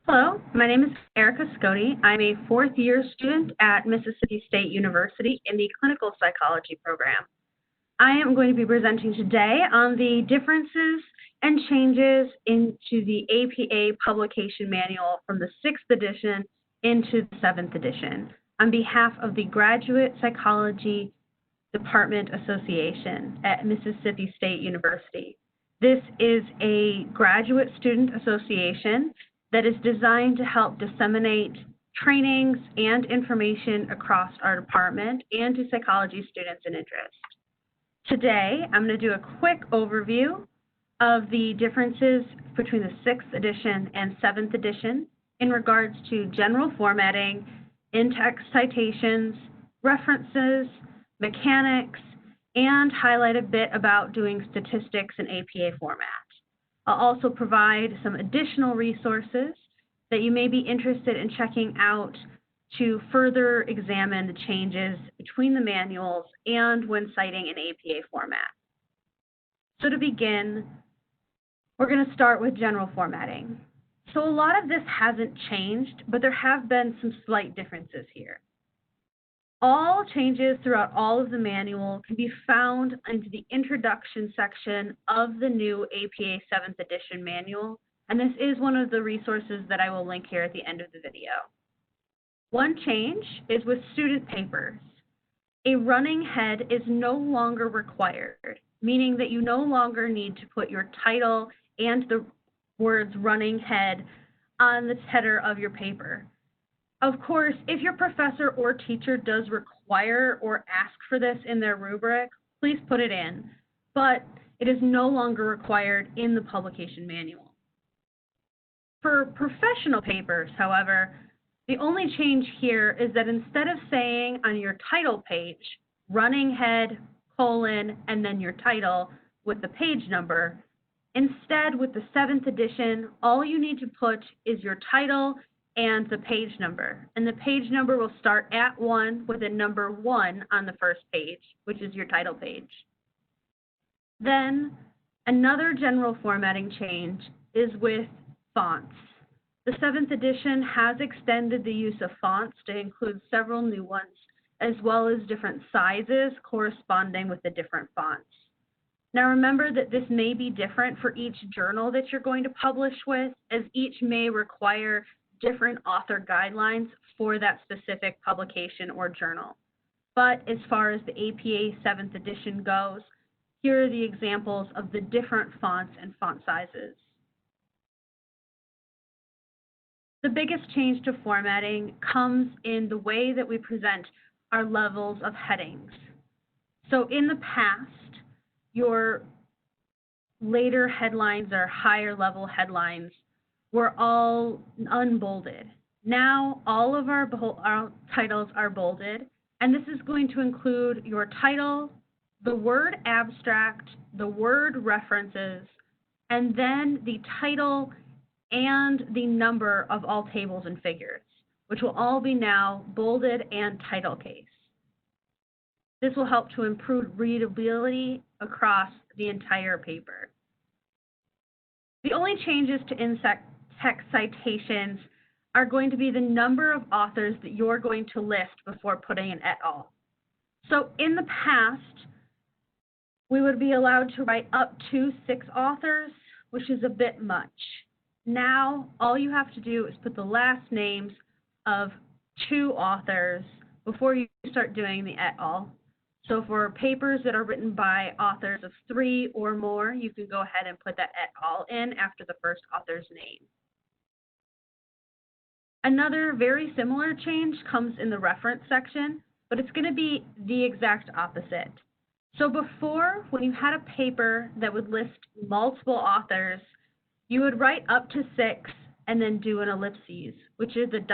Hello, my name is Erica Szkody. I'm a fourth-year student at Mississippi State University in the Clinical Psychology program. I am going to be presenting today on the differences and changes into the APA publication manual from the 6th edition into the 7th edition on behalf of the Graduate Psychology Department Association at Mississippi State University. This is a graduate student association that is designed to help disseminate trainings and information across our department and to psychology students in interest. Today, I'm going to do a quick overview of the differences between the 6th edition and 7th edition in regards to general formatting, in-text citations, references, mechanics, and highlight a bit about doing statistics in APA format. I'll also provide some additional resources that you may be interested in checking out to further examine the changes between the manuals and when citing in APA format. So to begin, we're going to start with general formatting. So a lot of this hasn't changed, but there have been some slight differences here. All changes throughout all of the manual can be found into the introduction section of the new APA 7th edition manual, and this is one of the resources that I will link here at the end of the video. One change is with student papers. A running head is no longer required, meaning that you no longer need to put your title and the words running head on the header of your paper. Of course, if your professor or teacher does require or ask for this in their rubric, please put it in, but it is no longer required in the publication manual. For professional papers, however, the only change here is that instead of saying on your title page, running head, colon, and then your title with the page number, instead with the 7th edition, all you need to put is your title and the page number. And the page number will start at 1 with a number 1 on the first page, which is your title page. Then another general formatting change is with fonts. The 7th edition has extended the use of fonts to include several new ones, as well as different sizes corresponding with the different fonts. Now remember that this may be different for each journal that you're going to publish with, as each may require different author guidelines for that specific publication or journal. But as far as the APA 7th edition goes, here are the examples of the different fonts and font sizes. The biggest change to formatting comes in the way that we present our levels of headings. So in the past, your later headlines or higher level headlines were all unbolded. Now all of our titles are bolded, and this is going to include your title, the word abstract, the word references, and then the title and the number of all tables and figures, which will all be now bolded and title case. This will help to improve readability across the entire paper. The only changes to in-text citations are going to be the number of authors that you're going to list before putting an et al. So in the past, we would be allowed to write up to 6 authors, which is a bit much. Now, all you have to do is put the last names of 2 authors before you start doing the et al. So for papers that are written by authors of 3 or more, you can go ahead and put that et al. In after the first author's name. Another very similar change comes in the reference section, but it's going to be the exact opposite. So before, when you had a paper that would list multiple authors, you would write up to 6 and then do an ellipses, which is a ...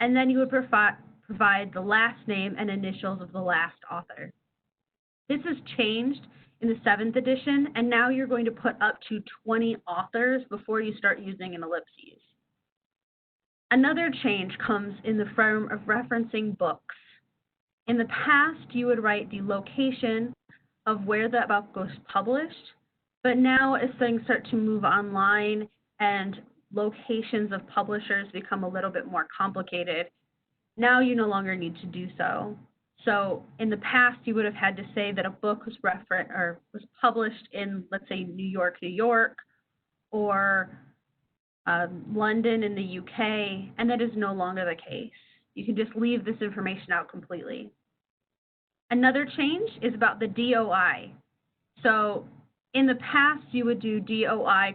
And then you would provide the last name and initials of the last author. This has changed in the 7th edition, and now you're going to put up to 20 authors before you start using an ellipses. Another change comes in the form of referencing books. In the past, you would write the location of where that book was published, but now as things start to move online and locations of publishers become a little bit more complicated, now you no longer need to do so. So in the past, you would have had to say that a book was was published in, let's say, New York, New York, or London in the UK, and that is no longer the case. You can just leave this information out completely. Another change is about the DOI. So in the past, you would do DOI :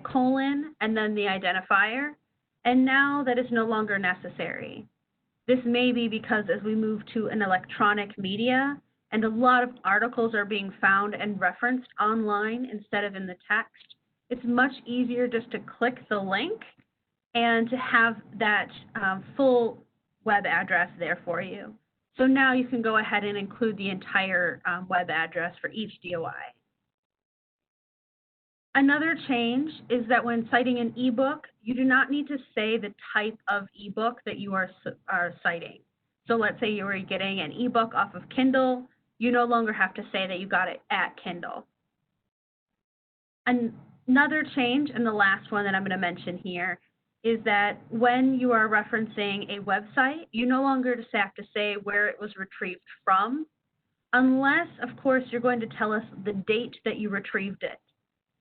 and then the identifier, and now that is no longer necessary. This may be because as we move to an electronic media, and a lot of articles are being found and referenced online instead of in the text, it's much easier just to click the link and to have that full web address there for you. So now you can go ahead and include the entire web address for each DOI. Another change is that when citing an ebook, you do not need to say the type of ebook that you are citing. So let's say you were getting an ebook off of Kindle, you no longer have to say that you got it at Kindle. Another change, and the last one that I'm going to mention here, is that when you are referencing a website, you no longer just have to say where it was retrieved from, unless, of course, you're going to tell us the date that you retrieved it.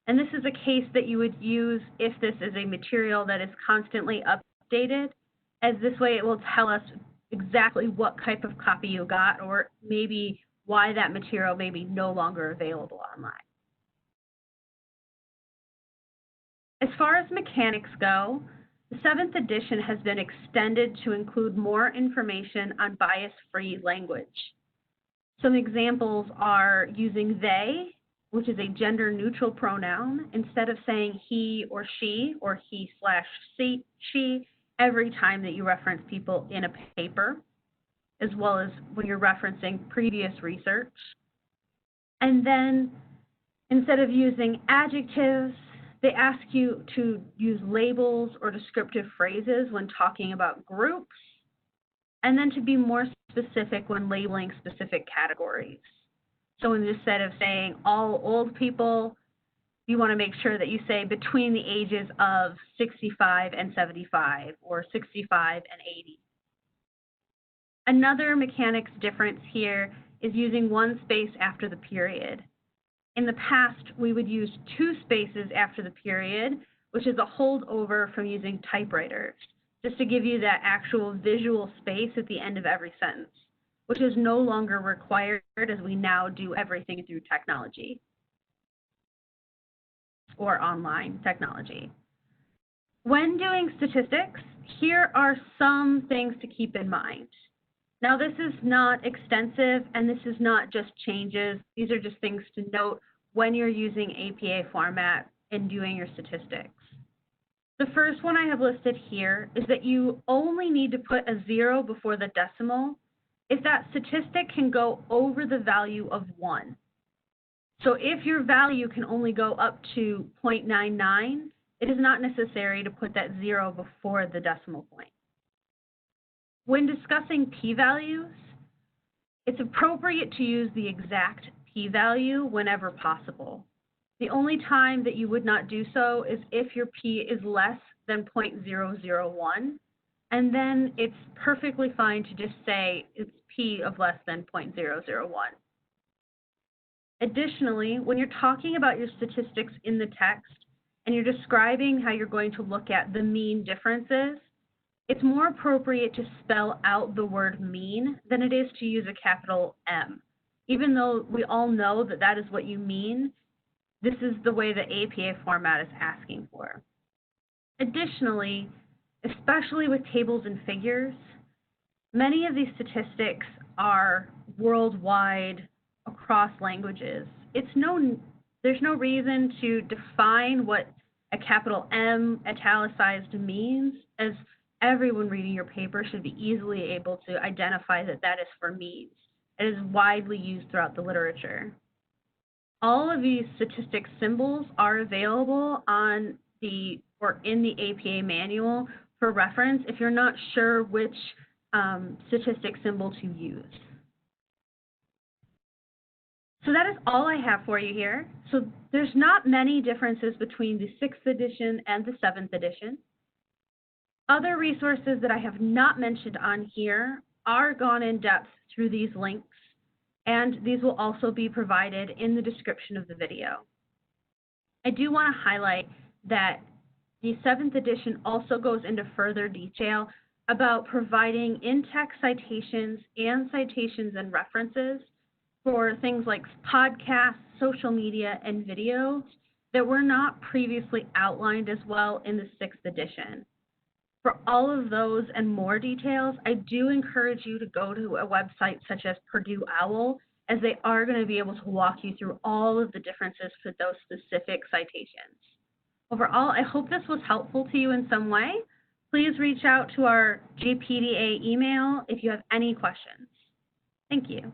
And this is a case that you would use if this is a material that is constantly updated, as this way it will tell us exactly what type of copy you got, or maybe why that material may be no longer available online. As far as mechanics go, the 7th edition has been extended to include more information on bias-free language. Some examples are using they, which is a gender-neutral pronoun, instead of saying he or she or he/she every time that you reference people in a paper, as well as when you're referencing previous research. And then instead of using adjectives, they ask you to use labels or descriptive phrases when talking about groups, and then to be more specific when labeling specific categories. So instead of saying all old people, you want to make sure that you say between the ages of 65 and 75 or 65 and 80. Another mechanics difference here is using one space after the period. In the past, we would use 2 spaces after the period, which is a holdover from using typewriters, just to give you that actual visual space at the end of every sentence, which is no longer required as we now do everything through technology or online technology. When doing statistics, here are some things to keep in mind. Now, this is not extensive, and this is not just changes. These are just things to note when you're using APA format and doing your statistics. The first one I have listed here is that you only need to put a 0 before the decimal if that statistic can go over the value of 1. So if your value can only go up to 0.99, it is not necessary to put that 0 before the decimal point. When discussing p-values, it's appropriate to use the exact p-value whenever possible. The only time that you would not do so is if your p is less than 0.001, and then it's perfectly fine to just say it's p of less than 0.001. Additionally, when you're talking about your statistics in the text and you're describing how you're going to look at the mean differences, it's more appropriate to spell out the word mean than it is to use a capital M. Even though we all know that that is what you mean, this is the way the APA format is asking for. Additionally, especially with tables and figures, many of these statistics are worldwide across languages. There's no reason to define what a capital M italicized means, as everyone reading your paper should be easily able to identify that that is for means. It is widely used throughout the literature. All of these statistics symbols are available on or in the APA manual for reference if you're not sure which statistic symbol to use. So that is all I have for you here. So there's not many differences between the 6th edition and the 7th edition. Other resources that I have not mentioned on here are gone in depth through these links, and these will also be provided in the description of the video. I do want to highlight that the 7th edition also goes into further detail about providing in-text citations and citations and references for things like podcasts, social media, and videos that were not previously outlined as well in the 6th edition. For all of those and more details, I do encourage you to go to a website such as Purdue OWL, as they are going to be able to walk you through all of the differences for those specific citations. Overall, I hope this was helpful to you in some way. Please reach out to our GPDA email if you have any questions. Thank you.